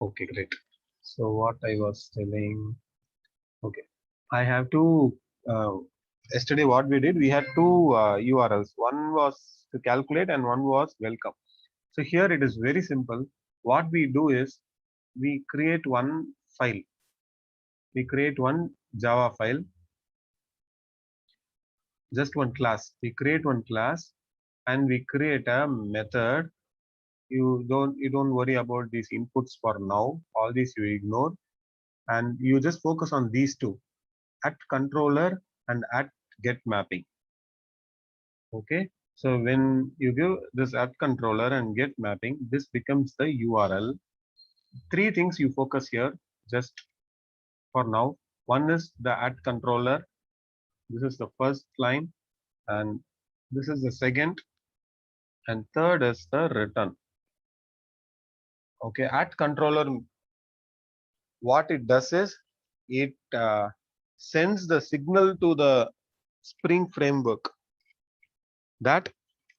Okay, great. So what I was telling, okay, I have to, yesterday what we did, we had two URLs. One was to calculate and one was welcome. So here it is very simple. What we do is we create one file. We create one Java file, just one class. We create one class and we create a method. You don't worry about these inputs for now. All these you ignore and you just focus on these two, at controller and at get mapping. Okay, so when you give this at controller and get mapping, this becomes the URL. Three things you focus here just for now. One is the at controller. This is the first line and this is the second, and third is the return. Okay, at controller, what it does is it sends the signal to the Spring framework that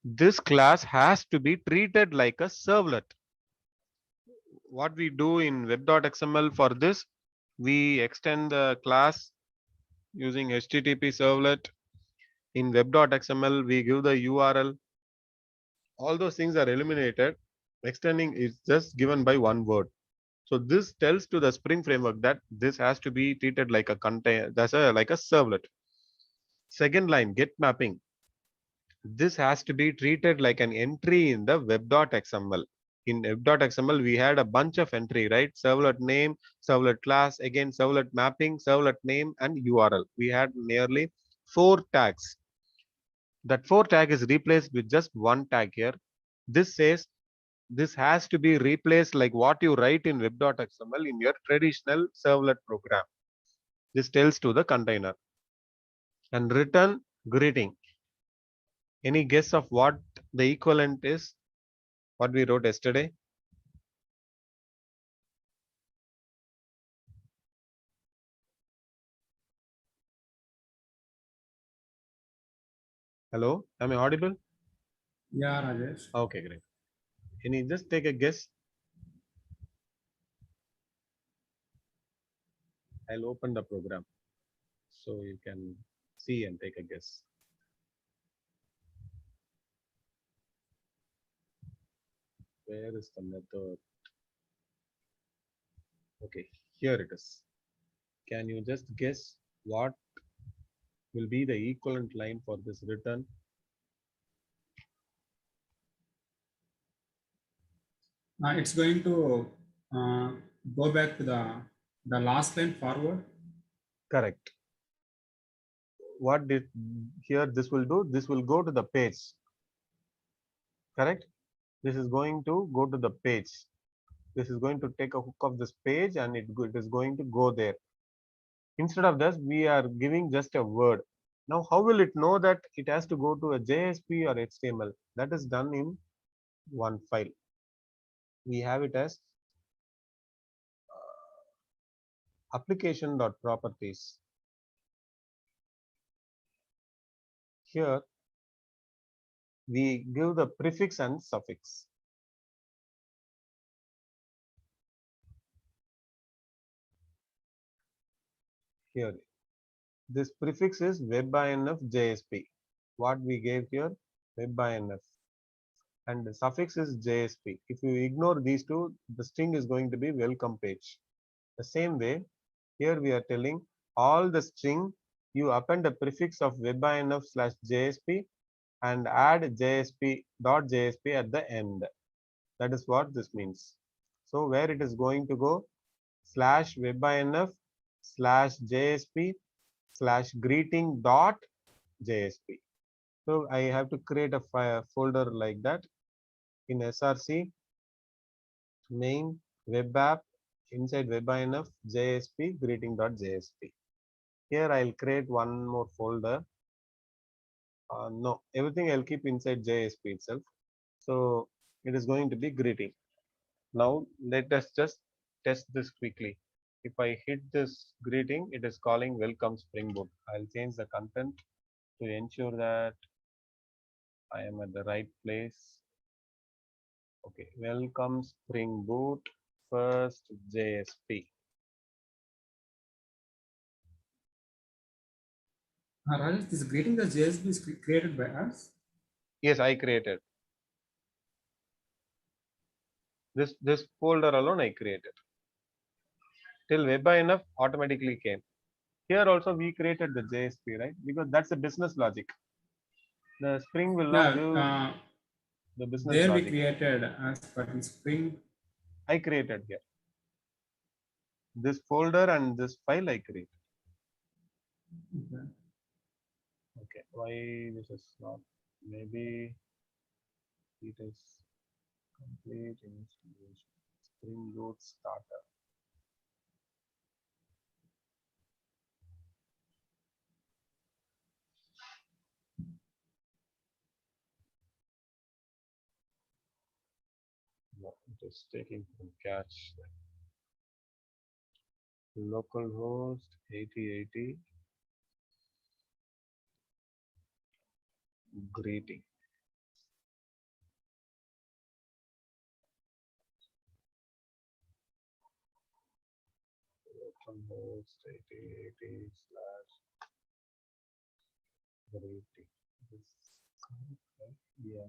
this class has to be treated like a servlet. What we do in web.xml for this, we extend the class using HTTP servlet. In web.xml, we give the URL. All those things are eliminated. Extending is just given by one word. So this tells to the Spring framework that this has to be treated like a container, like a servlet. Second line, get mapping. This has to be treated like an entry in the web.xml. In web.xml, we had a bunch of entry, right? Servlet name, servlet class, again, servlet mapping, servlet name, and URL. We had nearly 4 tags. That 4 tag is replaced with just one tag here. This says this has to be replaced like what you write in web.xml in your traditional servlet program. This tells to the container. And return greeting. Any guess of what the equivalent is? What we wrote yesterday? Hello, am I audible? Yeah, Rajesh. Okay, great. Can you just take a guess? I'll open the program so you can see and take a guess. Where is the method? Okay, here it is. Can you just guess what will be the equivalent line for this return? It's going to uh, go back to the last line forward. Correct. What did here this will do? This will go to the page. Correct. This is going to go to the page. This is going to take a hook of this page and it is going to go there. Instead of this, we are giving just a word. Now, how will it know that it has to go to a JSP or HTML? That is done in one file. We have it as application.properties. Here, we give the prefix and suffix. Here, this prefix is WebINF JSP. What we gave here, WebINF. And the suffix is JSP. If you ignore these two, the string is going to be welcome page. The same way, here we are telling all the string, you append a prefix of webinf/JSP and add JSP.JSP at the end. That is what this means. So where it is going to go, /webinf/JSP/greeting.JSP. So I have to create a folder like that in src main web app, inside webinf JSP greeting.JSP. Here I'll create one more folder. No, everything I'll keep inside JSP itself. So it is going to be greeting. Now let us just test this quickly. If I hit this greeting, it is calling welcome Spring Boot. I'll change the content to ensure that I am at the right place. Okay, welcome Spring Boot. first JSP. Rajesh, this greeting the JSP is created by us. Yes, I created. This folder alone I created. Till WebINF automatically came. Here also we created the JSP, right? Because that's the business logic. The Spring will now give Yeah, the business there we logic. created as but in Spring. I created here. This folder and this file I created. Okay. Okay, why this is not? Maybe it is complete installation. Spring Boot starter. No, it is taking from cache. Localhost 8080 greeting. Localhost 8080 slash greeting. This correct, right? Yeah.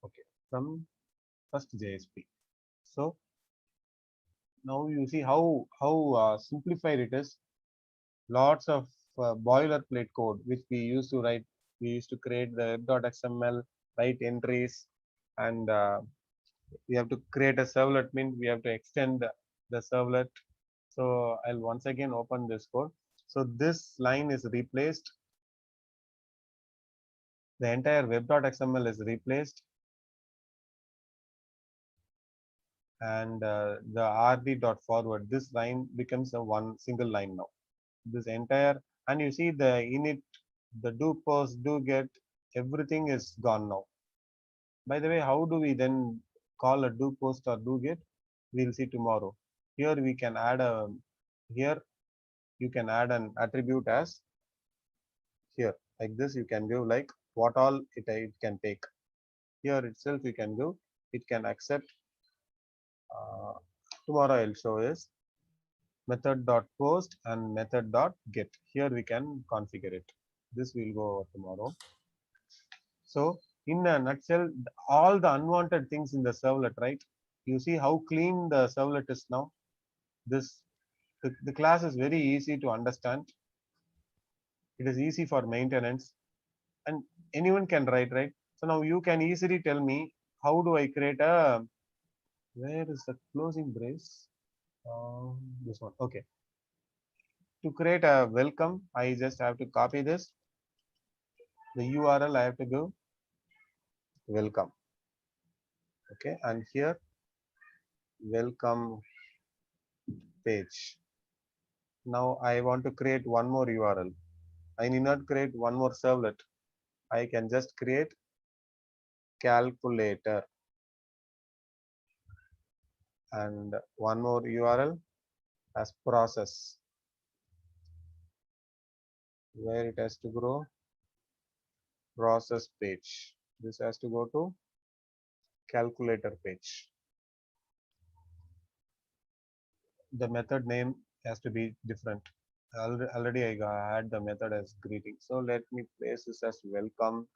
Okay. From first JSP. So now you see how simplified it is. Lots of boilerplate code which we used to write. We used to create the web.xml, write entries, and we have to create a servlet. Means we have to extend the servlet. So I'll once again open this code. So this line is replaced. The entire web.xml is replaced, and the rd.forward, this line becomes a one single line now. This entire, and you see the init, the do post, do get, everything is gone now. By the way, how do we then call a do post or do get? We'll see tomorrow. Here we can add a, here you can add an attribute as here, like this. You can give like what all it can take. Here itself you can give, it can accept. Tomorrow I'll show is method dot post and method dot get. Here we can configure it. This will go over tomorrow. So in a nutshell, all the unwanted things in the servlet, right? You see how clean the servlet is now. This the class is very easy to understand. It is easy for maintenance, and anyone can write, right? So now you can easily tell me how do I create a, where is the closing brace? This one. Okay. To create a welcome, I just have to copy this. The URL I have to go welcome. Okay, and here welcome page. Now I want to create one more URL. I need not create one more servlet. I can just create calculator and one more URL as process, where it has to grow process page. This has to go to calculator page. The method name has to be different. Already I had the method as greeting. So let me place this as welcome,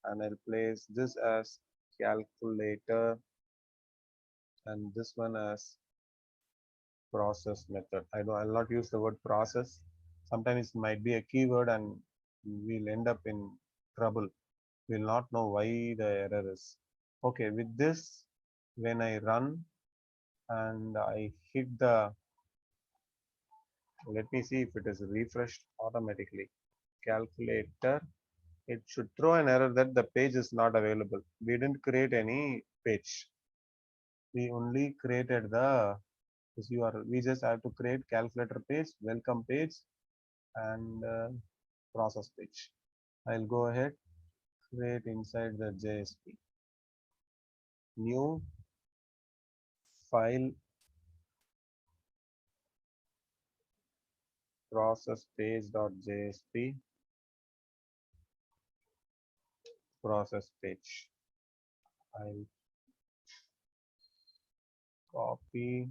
and I'll place this as calculator and this one as process method. I'll not use the word process. Sometimes it might be a keyword and we'll end up in trouble. We'll not know why the error is. Okay, with this, when I run and I hit the, let me see if it is refreshed automatically. Calculator, it should throw an error that the page is not available. We didn't create any page. We only created the this URL. We just have to create calculator page, welcome page, and process page. I'll go ahead, create inside the JSP. New file process page.jsp process page. I'll Copy.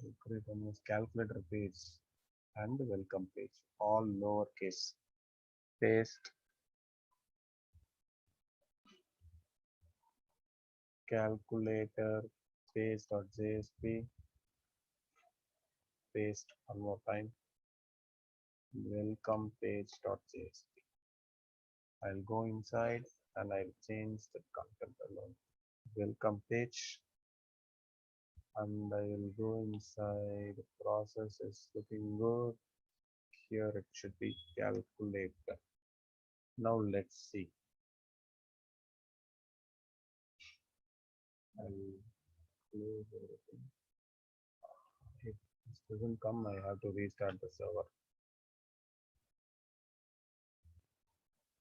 I'll create on this calculator page and the welcome page, all lowercase. Paste calculator page.jsp. Paste one more time. Welcome page.jsp. I'll go inside and I'll change the content alone. Welcome page. And I will go inside. The process is looking good. Here it should be calculator. Now let's see. I'll close everything. If this doesn't come, I have to restart the server.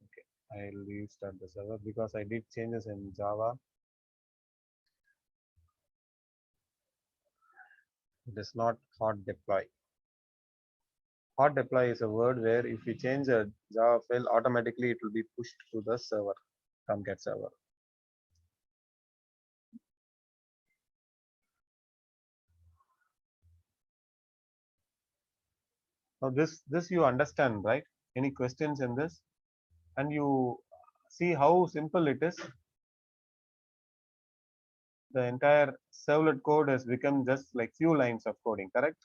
Okay, I'll restart the server because I did changes in Java. It is not hot deploy. Hot deploy is a word where if you change a Java file, automatically it will be pushed to the server, Tomcat server. Now this you understand, right? Any questions in this? And you see how simple it is. The entire servlet code has become just like few lines of coding, correct?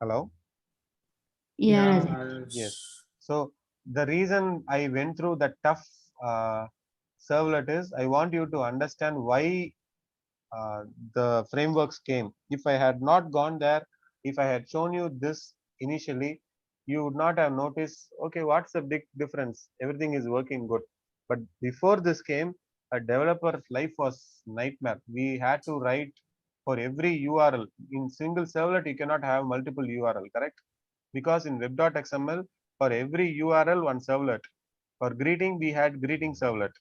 Hello? Yeah, Rajesh. Yes. So the reason I went through the tough servlet is I want you to understand why the frameworks came. If I had not gone there, if I had shown you this initially, you would not have noticed, okay, what's the big difference? Everything is working good. But before this came, a developer's life was nightmare. We had to write for every URL. In single servlet, you cannot have multiple URL, correct? Because in web.xml, for every URL, one servlet. For greeting, we had greeting servlet.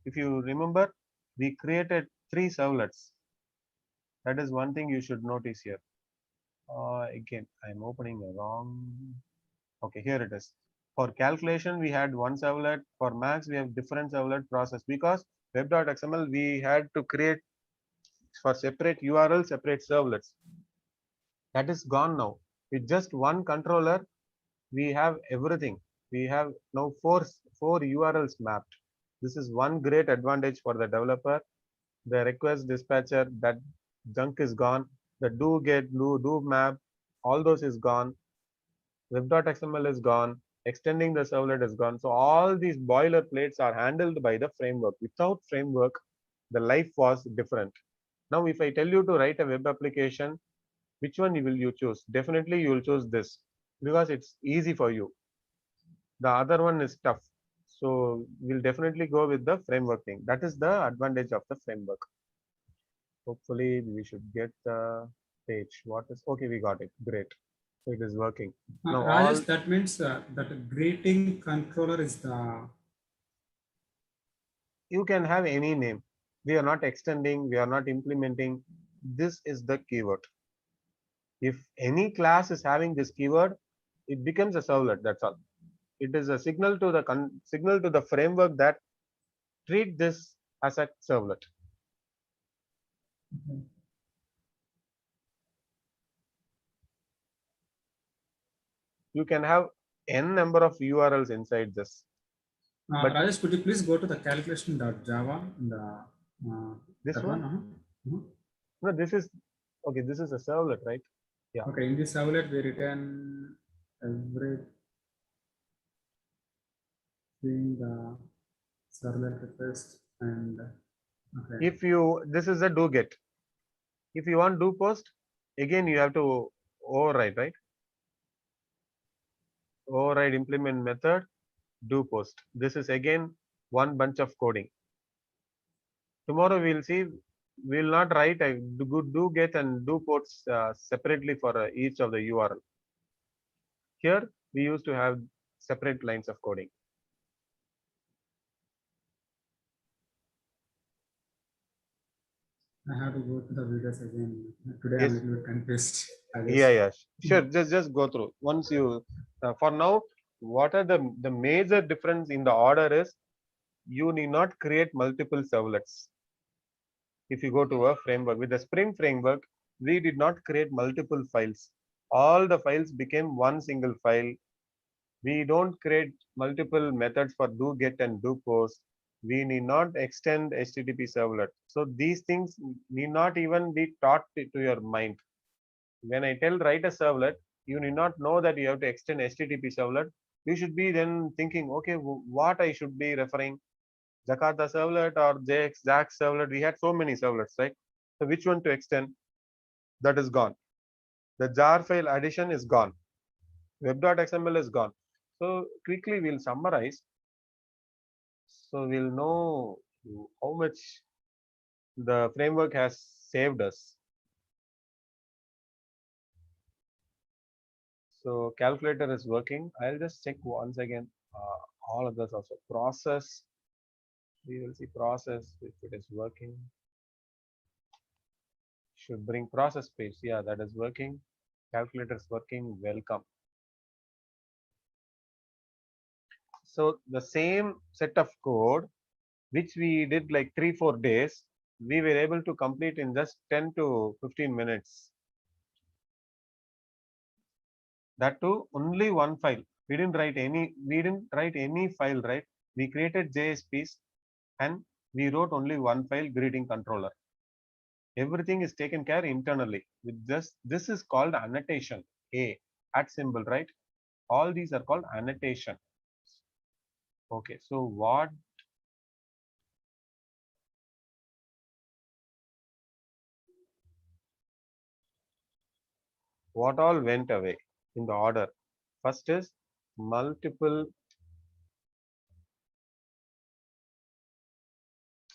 If you remember, we created 3 servlets. That is one thing you should notice here. Again, I'm opening the wrong. Okay, here it is. For calculation, we had one servlet. For max, we have different servlet process because web.xml, we had to create for separate URL, separate servlets. That is gone now. With just one controller, we have everything. We have now four URLs mapped. This is one great advantage for the developer. The request dispatcher, that junk is gone. The do get, do map, all those is gone. Web.xml is gone. Extending the servlet is gone. So all these boilerplates are handled by the framework. Without framework, the life was different. Now, if I tell you to write a web application, which one will you choose? Definitely you will choose this because it's easy for you. The other one is tough. So we'll definitely go with the framework thing. That is the advantage of the framework. Hopefully we should get the page. What is okay? We got it. Great. It is working. Now all Rajesh, that means that greeting controller is the. you can have any name. We are not extending. We are not implementing. This is the keyword. If any class is having this keyword, it becomes a servlet. That's all. It is a signal to the signal to the framework that treat this as a servlet. Okay. You can have n number of URLs inside this. But Rajesh, could you please go to the calculation.java in the this that one, no, this is okay. This is a servlet, right? Yeah. Okay, in this servlet we return everything the servlet request and okay. If you this is a do get. If you want do post, again you have to override, right? Override implement method do post. This is again one bunch of coding. Tomorrow we'll see. We'll not write a do get and do posts separately for each of the URL. Here we used to have separate lines of coding. I have to go to the videos again. Today Yes. I'm a little bit confused. Yeah, yeah. Sure. Just go through. Once you for now what are the major difference in the order is you need not create multiple servlets. If you go to a framework with the Spring framework, we did not create multiple files. All the files became one single file. We don't create multiple methods for do get and do post. We need not extend HTTP servlet. So these things need not even be taught to your mind. When I tell write a servlet, you need not know that you have to extend HTTP servlet. You should be then thinking, okay, what I should be referring, Jakarta servlet or JAX servlet. We had so many servlets, right? So which one to extend? That is gone. The jar file addition is gone. Web.xml is gone. So quickly we'll summarize. So we'll know how much the framework has saved us. So calculator is working. I'll just check once again. All of this also process. We will see process if it is working. Should bring process page. Yeah, that is working. Calculator is working. Welcome. So the same set of code which we did like 3-4 days, we were able to complete in just 10 to 15 minutes. That too only one file. We didn't write any file, right? We created JSPs and we wrote only one file, greeting controller. Everything is taken care internally with this is called annotation. At symbol, right? All these are called annotation. Okay, so what all went away in the order? First is multiple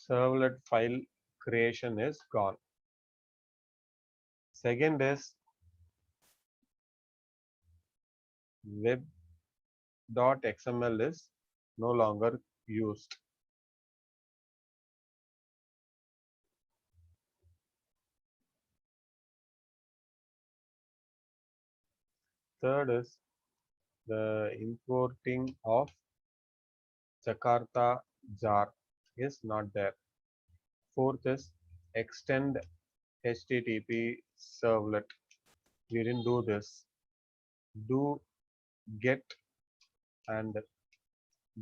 servlet file creation is gone. Second is web.xml is no longer used. Third is the importing of Jakarta jar is not there. Fourth is extend HTTP servlet. We didn't do this. Do get and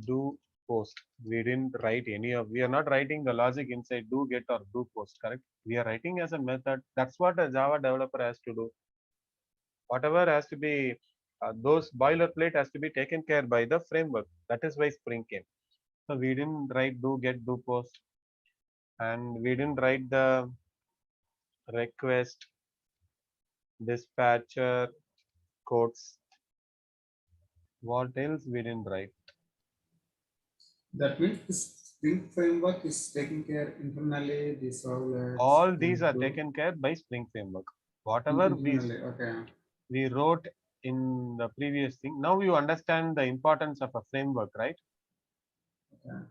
do post. We didn't write any of, we are not writing the logic inside do get or do post, correct? We are writing as a method. That's what a Java developer has to do. Whatever has to be, those boilerplate has to be taken care by the framework. That is why Spring came. So we didn't write do get do post, and we didn't write the request dispatcher codes. What else we didn't write? That means the Spring framework is taking care internally, the servlets. All these are taken care by Spring framework. Whatever we wrote in the previous thing. Now you understand the importance of a framework, right? Okay.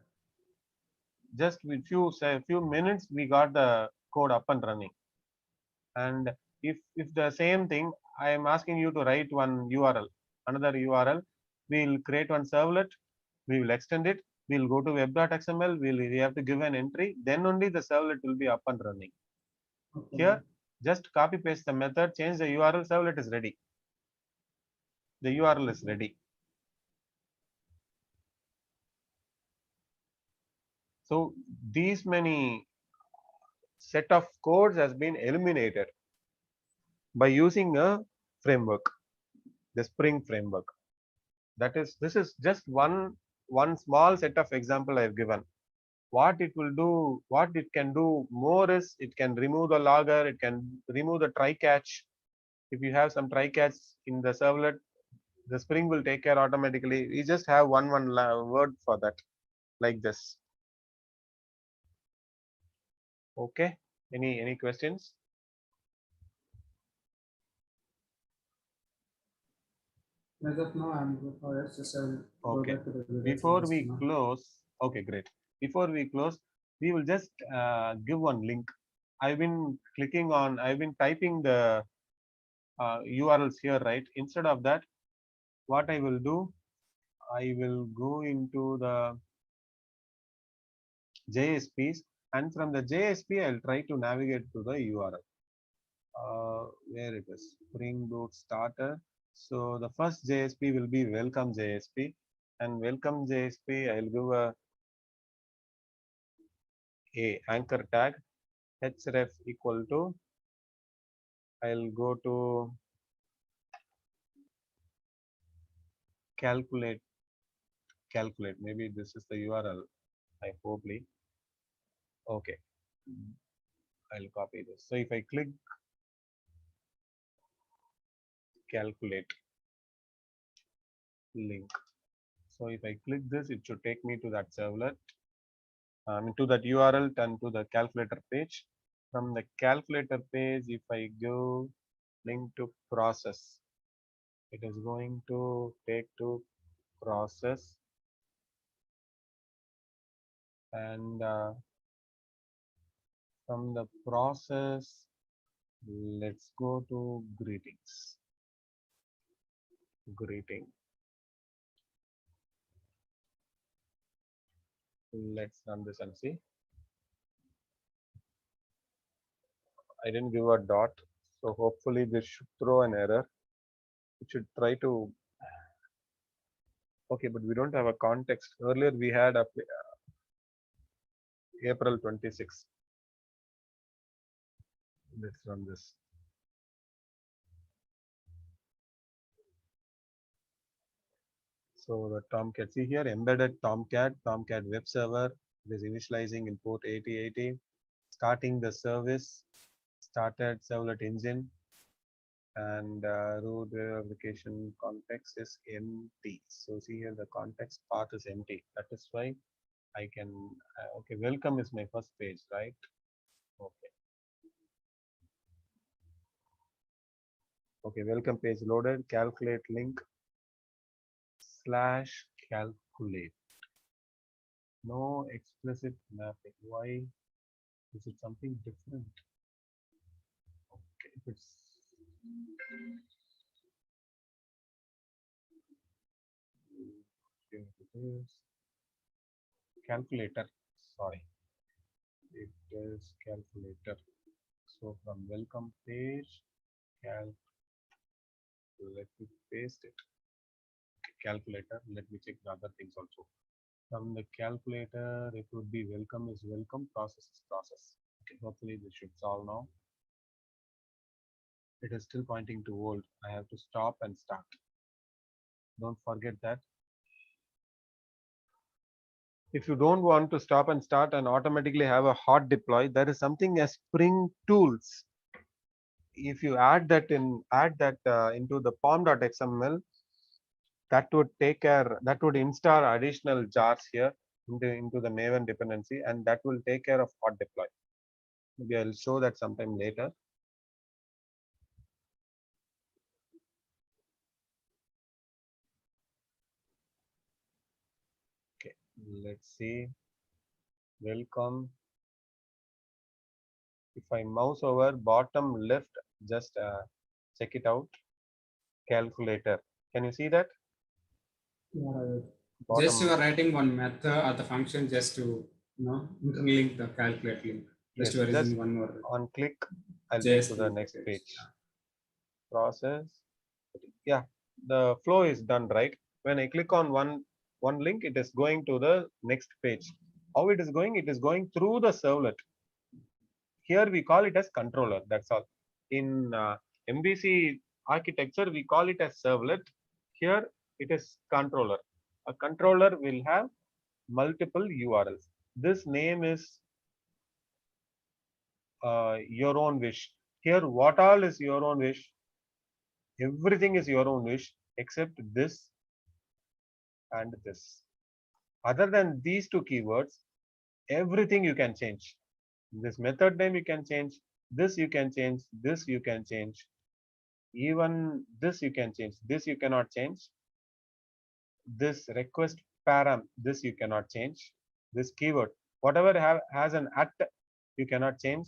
Just with few minutes, we got the code up and running. And if the same thing, I am asking you to write one URL, another URL, we'll create one servlet, we will extend it, we'll go to web.xml, we have to give an entry, then only the servlet will be up and running. Okay. Here, just copy paste the method, change the URL, servlet is ready. The URL is ready. So these many set of codes has been eliminated by using a framework, the Spring framework. This is just one small set of example I've given. What it will do, what it can do more is it can remove the logger, it can remove the try catch. If you have some try catch in the servlet, the Spring will take care automatically. We just have one word for that, like this. Okay, any questions? As of now, I'm good for it. Just okay. Before we close, okay, great. Before we close, we will just give one link. I've been typing the URLs here, right? Instead of that, what I will do, I will go into the JSPs, and from the JSP I'll try to navigate to the URL. Where it is, Spring Boot starter. So the first JSP will be welcome JSP, and welcome JSP I'll give a anchor tag href equal to, I'll go to calculate, maybe this is the URL, I hopefully. Okay, I'll copy this. So if I click calculate link, so if I click this, it should take me to that servlet, to that URL and to the calculator page. From the calculator page, if I go link to process, it is going to take to process, and from the process, let's go to greetings. Greeting. Let's run this and see. I didn't give a dot, so hopefully this should throw an error. It should try to. Okay, but we don't have a context. Earlier we had a April 26th. Let's run this. So the Tomcat, see here, embedded Tomcat web server. It is initializing in port 8080, starting the service, started servlet engine, and root application context is empty. So see here, the context path is empty. That is why I can, okay, welcome is my first page, right? Okay. Okay, welcome page loaded, calculate link / calculate. No explicit mapping. Why is it something different? Okay, if it's here it is. Calculator, sorry, it is calculator. So from welcome page, let me paste it. Calculator, let me check the other things also. From the calculator, it would be welcome is welcome, process is process. Okay, hopefully this should solve now. It is still pointing to old. I have to stop and start. Don't forget that. If you don't want to stop and start and automatically have a hot deploy, there is something as Spring Tools. If you add that into the pom.xml, that would take care, that would install additional jars here into the Maven dependency, and that will take care of hot deploy. Maybe I'll show that sometime later. Okay, let's see. Welcome. If I mouse over bottom left, just check it out. Calculator. Can you see that? Just you Bottom. are writing one method or the function just to interlink the calculate link. Just Yes, you are just using one more on click, I'll take to JSP the next page. page. Process. Yeah, the flow is done, right? When I click on one link, it is going to the next page. How it is going? It is going through the servlet. Here we call it as controller. That's all. In MVC architecture, we call it as servlet. Here it is controller. A controller will have multiple URLs. This name is your own wish. Here, what all is your own wish? Everything is your own wish except this and this. Other than these two keywords, everything you can change. This method name you can change. This you can change. This you can change. Even this you can change. This you cannot change. This request param, this you cannot change. This keyword, whatever has an at, you cannot change.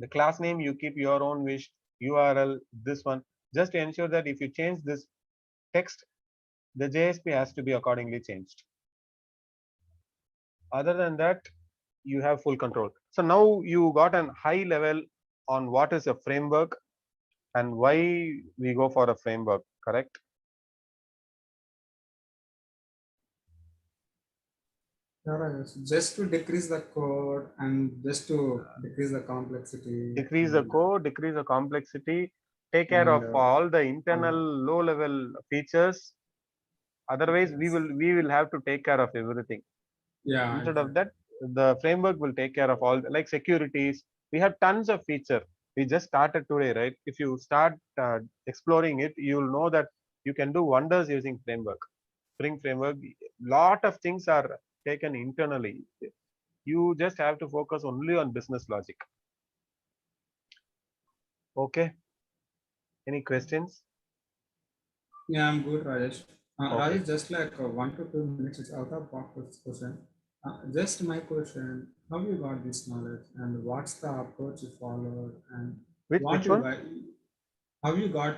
The class name you keep your own wish. URL, this one, just to ensure that if you change this text, the JSP has to be accordingly changed. Other than that, you have full control. So now you got an high level on what is a framework and why we go for a framework, correct? Yeah, Rajesh. Just to decrease the code and just to decrease the complexity. Decrease the code, decrease the complexity, take care of And, all the internal low level features. Otherwise, yes. we will have to take care of everything. Yeah. Instead of that, the framework will take care of all like securities. We have tons of feature. We just started today, right? If you start exploring it, you will know that you can do wonders using framework. Spring framework, lot of things are taken internally. You just have to focus only on business logic. Okay. Any questions? Yeah, I'm good, Rajesh. Okay. Rajesh, just like 1 to 2 minutes, it's out of box question. Just my question: how you got this knowledge, and what's the approach you followed, and what Which you one? got? How you got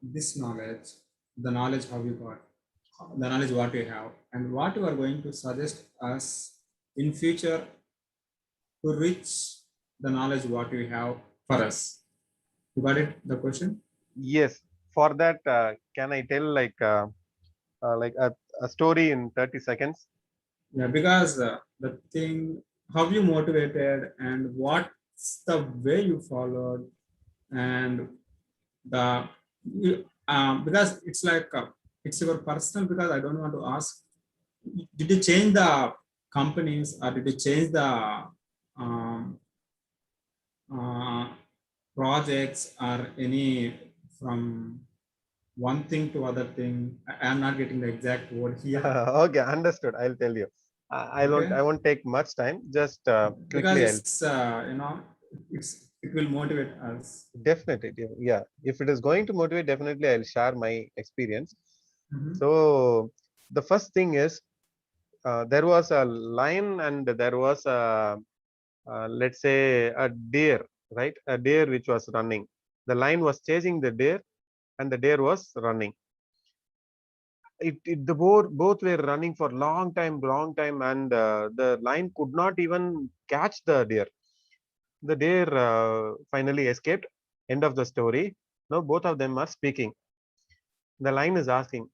this knowledge? The knowledge how you got, the knowledge what you have, and what you are going to suggest us in future to reach the knowledge what you have for us. You got it? The question? Yes. For that, can I tell like a story in 30 seconds? Yeah, because the thing, how you motivated and what's the way you followed, and the because it's like it's your personal. Because I don't want to ask, did you change the companies or did you change the um, uh, projects or any from one thing to other thing? I'm not getting the exact word here. Okay, understood. I'll tell you. Okay. I won't take much time. Just Because quickly, I'll it's it will motivate us. definitely, yeah. If it is going to motivate, definitely I'll share my experience. Mhm. So the first thing is there was a lion and there was a let's say a deer, right? A deer which was running. The lion was chasing the deer, and the deer was running. The both were running for long time, and the lion could not even catch the deer. The deer finally escaped. End of the story. Now both of them are speaking. The lion is asking,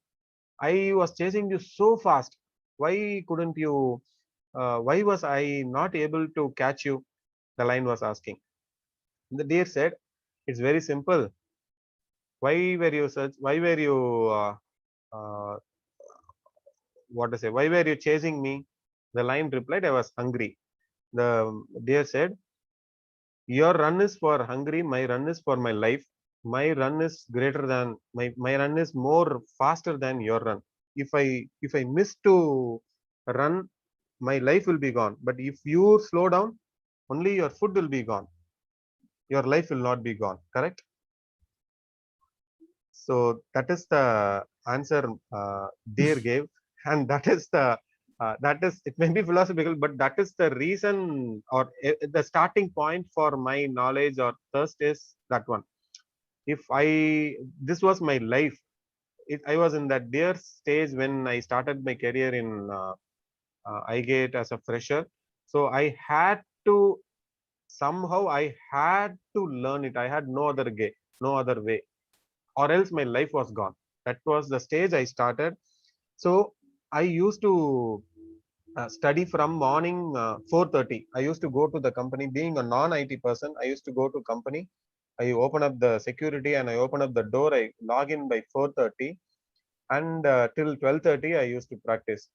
I was chasing you so fast. Why couldn't you? Why was I not able to catch you? The lion was asking. The deer said, it's very simple. Why were you such? Why were you? Uh, what to say? Why were you chasing me? The lion replied, I was hungry. The deer said, your run is for hungry, my run is for my life. My run is greater than my run is more faster than your run. If I miss to run, my life will be gone. But if you slow down, only your food will be gone. Your life will not be gone. Correct? So that is the answer Deer gave, and that is the that is it may be philosophical, but that is the reason or the starting point for my knowledge or thirst is that one. If I this was my life, I was in that Deer stage when I started my career in iGate as a fresher. So I had to somehow I had to learn it. I had no other way, or else my life was gone. That was the stage I started. So I used to study from morning 4:30. I used to go to the company. Being a non-IT person, I used to go to company. I open up the security and I open up the door. I log in by 4:30, and till 12:30 I used to practice.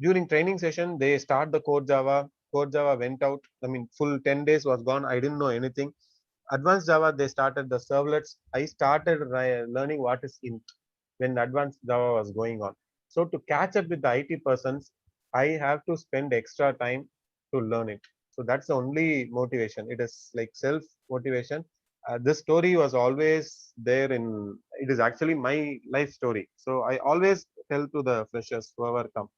During training session, they start the core Java. Core Java went out. I mean, full 10 days was gone. I didn't know anything. Advanced Java, they started the servlets. I started learning what is int when advanced Java was going on. So to catch up with the IT persons, I have to spend extra time to learn it. So that's the only motivation. It is like self motivation. This story was always there in. It is actually my life story. So I always tell to the freshers whoever come,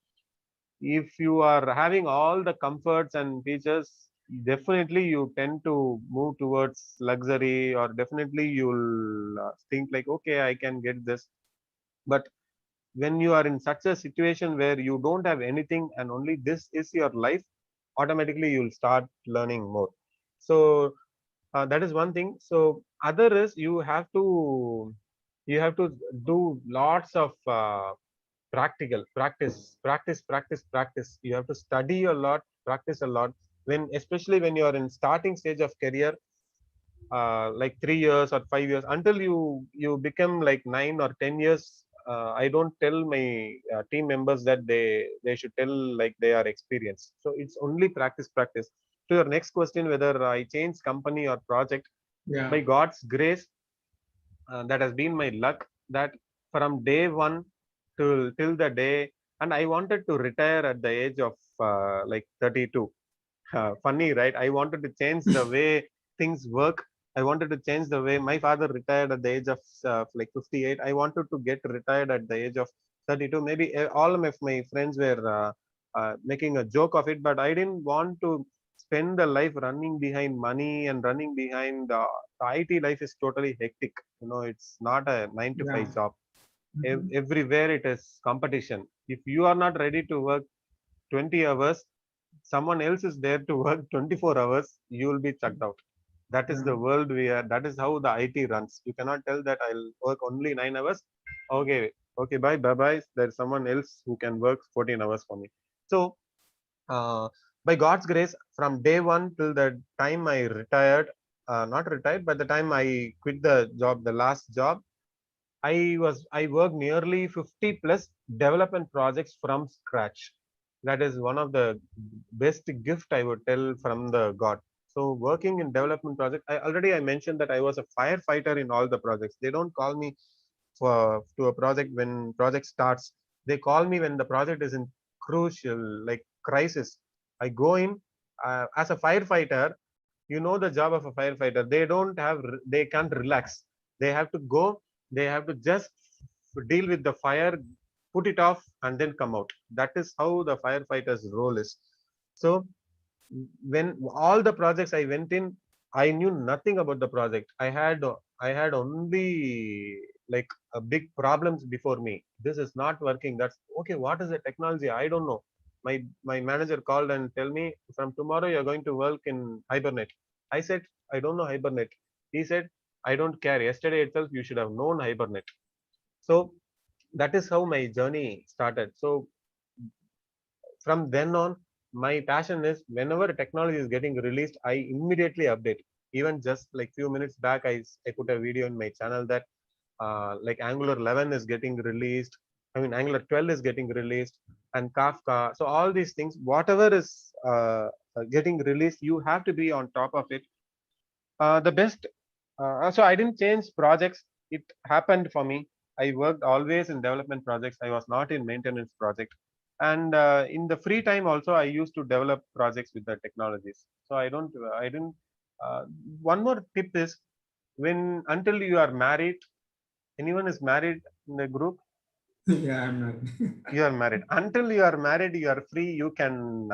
if you are having all the comforts and features, definitely you tend to move towards luxury, or definitely you'll think like, okay, I can get this. But when you are in such a situation where you don't have anything and only this is your life, automatically you'll start learning more. So that is one thing. So other is you have to do lots of practical practice. You have to study a lot, practice a lot, when especially when you are in starting stage of career, like 3 years or 5 years, until you become like 9 or 10 years. I don't tell my team members that they should tell like they are experienced. So it's only practice. To your next question, whether I change company or project, Yeah. by God's grace, that has been my luck, that from day one till the day, and I wanted to retire at the age of like 32. Funny, right? I wanted to change the way things work. I wanted to change the way my father retired at the age of like 58. I wanted to get retired at the age of 32. Maybe all of my friends were making a joke of it, but I didn't want to spend the life running behind money and running behind the IT life is totally hectic. It's not a nine to Yeah. five job. Mhm. Everywhere it is competition. If you are not ready to work 20 hours, someone else is there to work 24 hours, you will be chucked out. That is Yeah. the world we are. That is how the IT runs. You cannot tell that I'll work only 9 hours. Okay, okay, bye. There's someone else who can work 14 hours for me. So, uh, by God's grace, from day one till the time I retired, not retired, but the time I quit the job, the last job, I worked nearly 50 plus development projects from scratch. That is one of the best gift I would tell from the God. So working in development project, I mentioned that I was a firefighter in all the projects. They don't call me for to a project when project starts. They call me when the project is in crucial like crisis. I go in as a firefighter. You know the job of a firefighter. They can't relax. They have to go. They have to just deal with the fire, put it off, and then come out. That is how the firefighter's role is. So when all the projects I went in, I knew nothing about the project. I had only like a big problems before me. This is not working. That's okay. What is the technology? I don't know. My manager called and tell me, from tomorrow you're going to work in Hibernate. I said, I don't know Hibernate. He said, I don't care. Yesterday itself you should have known Hibernate. So that is how my journey started. So from then on, my passion is whenever technology is getting released, I immediately update. Even just like few minutes back, I put a video in my channel that like Angular 11 is getting released. I mean, Angular 12 is getting released, and Kafka. So all these things, whatever is getting released, you have to be on top of it. The best. So I didn't change projects. It happened for me. I worked always in development projects. I was not in maintenance project. And in the free time also, I used to develop projects with the technologies. So I didn't. Uh, One more tip is, when until you are married, anyone is married in the group, Yeah, I'm not. you are married. Until you are married, you are free. You can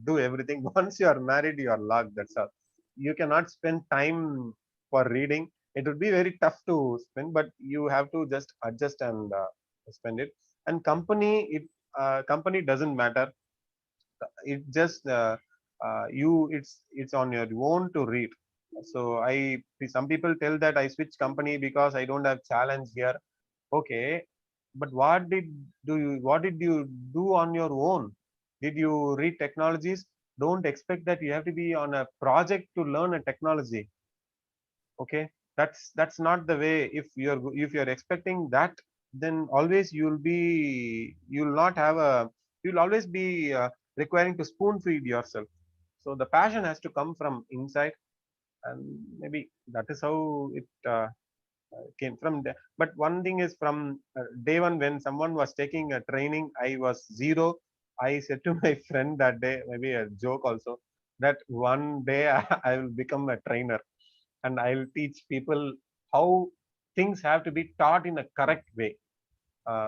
do everything. Once you are married, you are locked. That's all. You cannot spend time for reading. It would be very tough to spend, but you have to just adjust and spend it. And company doesn't matter. It just it's on your own to read. So some people tell that I switch company because I don't have challenge here. Okay, but what did you do on your own? Did you read technologies? Don't expect that you have to be on a project to learn a technology. Okay, that's not the way. If you're expecting that, then always you'll not have a you'll always be requiring to spoon feed yourself. So the passion has to come from inside, and maybe that is how it came from there. But one thing is, from day one, when someone was taking a training, I was zero. I said to my friend that day, maybe a joke also, that one day I will become a trainer and I'll teach people how things have to be taught in a correct way.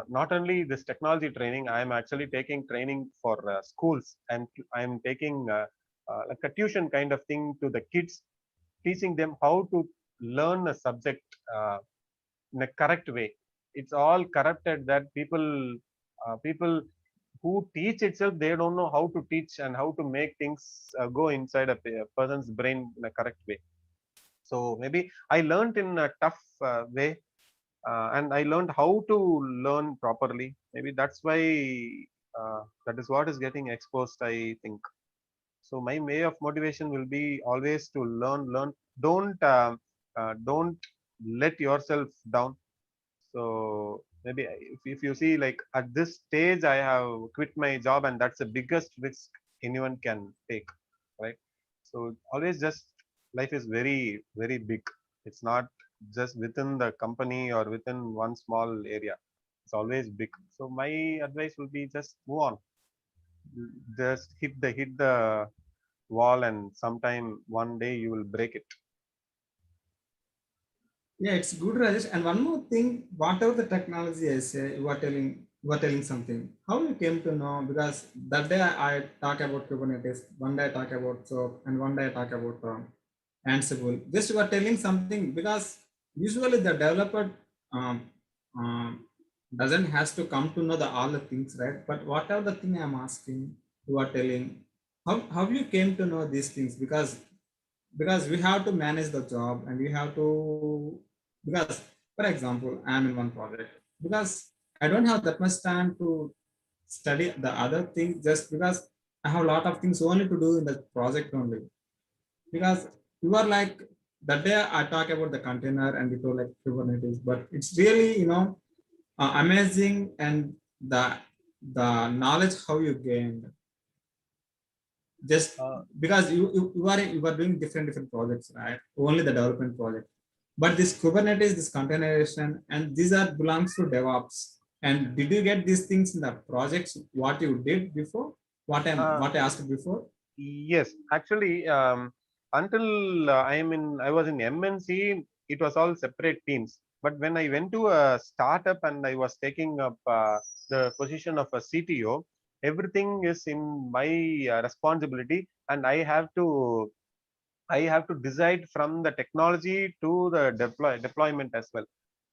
Not only this technology training, I am actually taking training for schools, and I'm taking like a tuition kind of thing to the kids, teaching them how to learn a subject in a correct way. it's all corrupted that people who teach itself, they don't know how to teach and how to make things go inside a person's brain in a correct way. So maybe I learned in a tough way, and I learned how to learn properly. Maybe that's why that is what is getting exposed, I think. So my way of motivation will be always to learn. Don't let yourself down. So maybe if you see, like at this stage, I have quit my job, and that's the biggest risk anyone can take, right? So always just life is very big. It's not just within the company or within one small area. It's always big. So my advice will be just move on. Just hit the wall, and sometime one day you will break it. Yeah, it's good, Rajesh. And one more thing, whatever the technology I say, you are telling something. How you came to know? Because that day I talk about Kubernetes, one day I talk about SOAP, and one day I talk about Ansible. Just you are telling something because usually the developer um, um, doesn't has to come to know the all the things, right? But whatever the thing I'm asking, you are telling. How you came to know these things? Because we have to manage the job and we have to, because for example I'm in one project, because I don't have that much time to study the other things, just because I have a lot of things only to do in the project only. Because you are like, that day I talk about the container and you told like Kubernetes, but it's really, amazing, and the knowledge how you gained, just Uh, because you are doing different projects, right? Only the development project, but this Kubernetes, this containerization, and these are belongs to DevOps. And did you get these things in the projects what you did before, uh, what I asked before? yes, actually, until I was in MNC, it was all separate teams. But when I went to a startup and I was taking up the position of a CTO, everything is in my responsibility, and I have to decide from the technology to the deployment as well.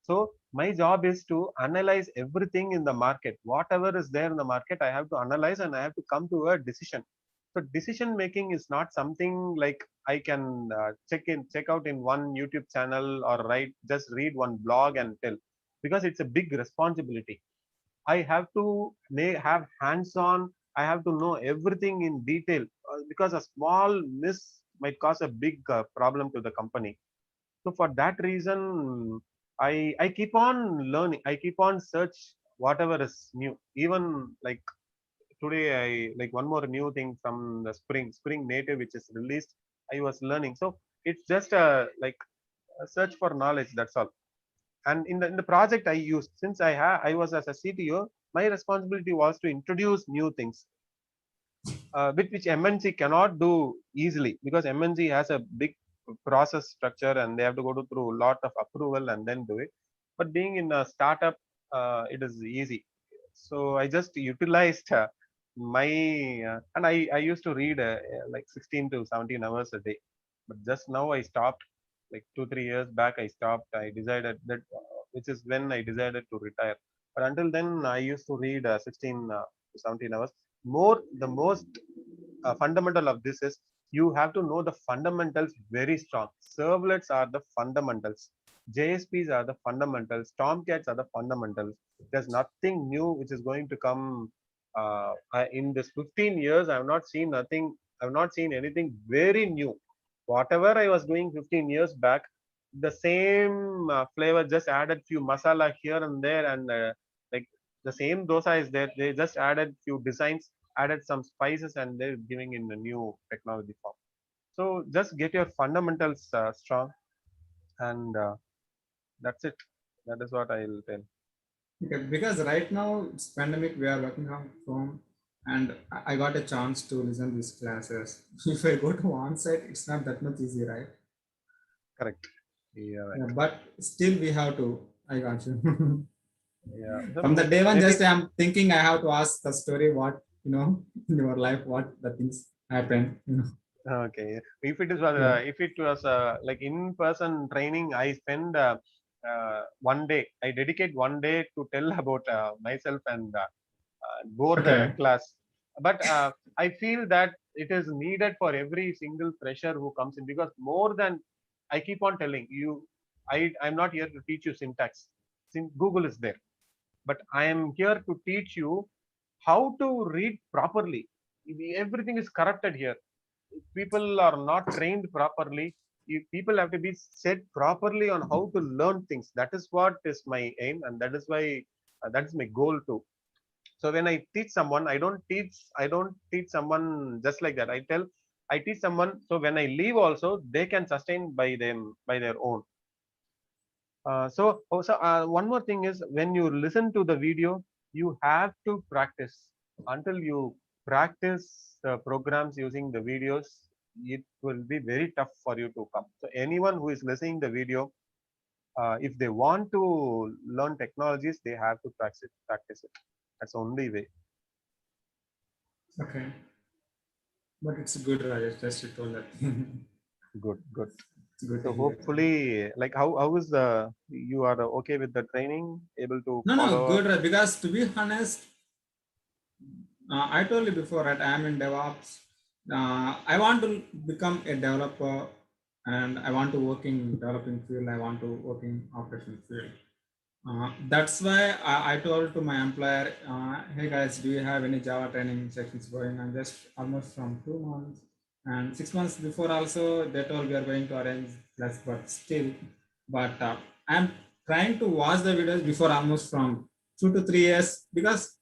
So my job is to analyze everything in the market. Whatever is there in the market, I have to analyze and I have to come to a decision. So decision making is not something like I can check out in one YouTube channel or just read one blog and tell, because it's a big responsibility. I have to have hands on. I have to know everything in detail, because a small miss might cause a big problem to the company. So for that reason, I keep on learning. I keep on search whatever is new. Even like today, I like one more new thing from the Spring Native, which is released. I was learning. So it's just a search for knowledge. That's all. And in the project I used, since I was as a CTO, my responsibility was to introduce new things, which MNC cannot do easily, because MNC has a big process structure and they have to go through a lot of approval and then do it. But being in a startup, it is easy. So I just utilized my and I used to read like 16 to 17 hours a day. But just now I stopped. Like 2 3 years back, I stopped. I decided that, which is when I decided to retire. But until then, I used to read 16 to 17 hours. The most fundamental of this is you have to know the fundamentals very strong. Servlets are the fundamentals. JSPs are the fundamentals. Tomcats are the fundamentals. There's nothing new which is going to come in this 15 years. I have not seen nothing. I have not seen anything very new. Whatever I was doing 15 years back, the same flavor, just added few masala here and there, and like the same dosa is there. They just added few designs, added some spices, and they're giving in a new technology form. So just get your fundamentals strong, and that's it. That is what I'll tell. Okay, because right now it's pandemic, we are working from home, and I got a chance to listen these classes. If I go to on site, it's not that much easy, right? Correct. Yeah, right. Yeah, but still we have to. I got you. Yeah. So From the day one, maybe just I'm thinking I have to ask the story, what in your life, what the things happened. okay. If it Yeah. was like in-person training, I spend one day. I dedicate one day to tell about myself and bore the Okay. class. But I feel that it is needed for every single fresher who comes in, because more than, I keep on telling you, I'm not here to teach you syntax. Google is there, but I am here to teach you how to read properly. Everything is corrupted here. People are not trained properly. People have to be set properly on how to learn things. That is what is my aim, and that is why that is my goal too. So when I teach someone, I don't teach someone just like that. I teach someone, so when I leave also, they can sustain by their own. One more thing is, when you listen to the video, you have to practice. Until you practice the programs using the videos, it will be very tough for you to come. So anyone who is listening the video, if they want to learn technologies, they have to practice it. Practice it. That's the only way. Okay. But it's good, Rajesh. Just you told that. Good, good. It's good So to hear. hopefully, like, how is the, you are okay with the training, able to No, follow? good, because to be honest, I told you before, right? I am in DevOps. I want to become a developer, and I want to work in developing field. I want to work in operation field. That's why I told to my employer, hey guys, do you have any Java training sessions going on? Just almost from 2 months, and 6 months before also they told we are going to arrange class, but still, but I'm trying to watch the videos before almost from 2 to 3 years, because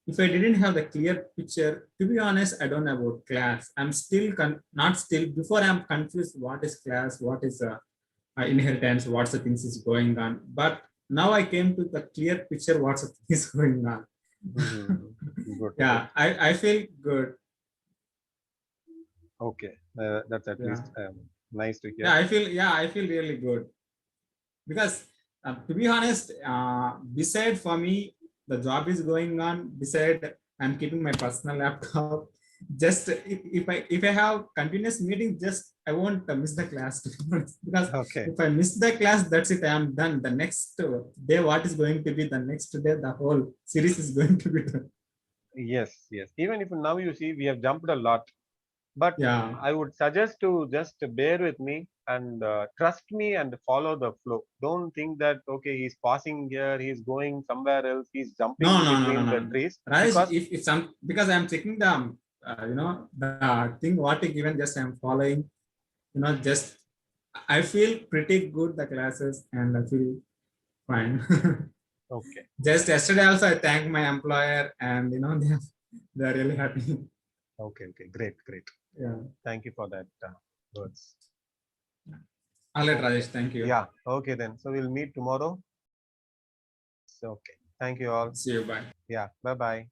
if I didn't have the clear picture, to be honest, I don't know about class. I'm still not still, before I'm confused what is class, what is inheritance, what's the things is going on. But now I came to the clear picture what's the thing is going on. Good. Yeah, I feel good. Okay, that's at Yeah. least nice to hear. Yeah, I feel really good, because to be honest, beside for me, the job is going on. Beside, I'm keeping my personal laptop. Just if I have continuous meeting, just I won't miss the class, to be honest. Because Okay. if I miss the class, that's it. I am done. The next day, what is going to be the next day? The whole series is going to be done. Yes, yes. Even if now you see we have jumped a lot, but Yeah. I would suggest to just bear with me and trust me and follow the flow. Don't think that okay, he's passing here, he's going somewhere else, he's No, jumping no, no, no, between the no. trees, Rajesh, because if some, because I'm checking the the thing what you given, just I'm following. Just I feel pretty good the classes, and I feel fine. okay, Just yesterday also I thanked my employer, and they're really happy. okay, great, great. Yeah. Thank you for that words. All right, Okay. Rajesh. Thank you. Yeah, okay then. So we'll meet tomorrow. So, okay. Thank you all. See you. Bye. Yeah, bye bye.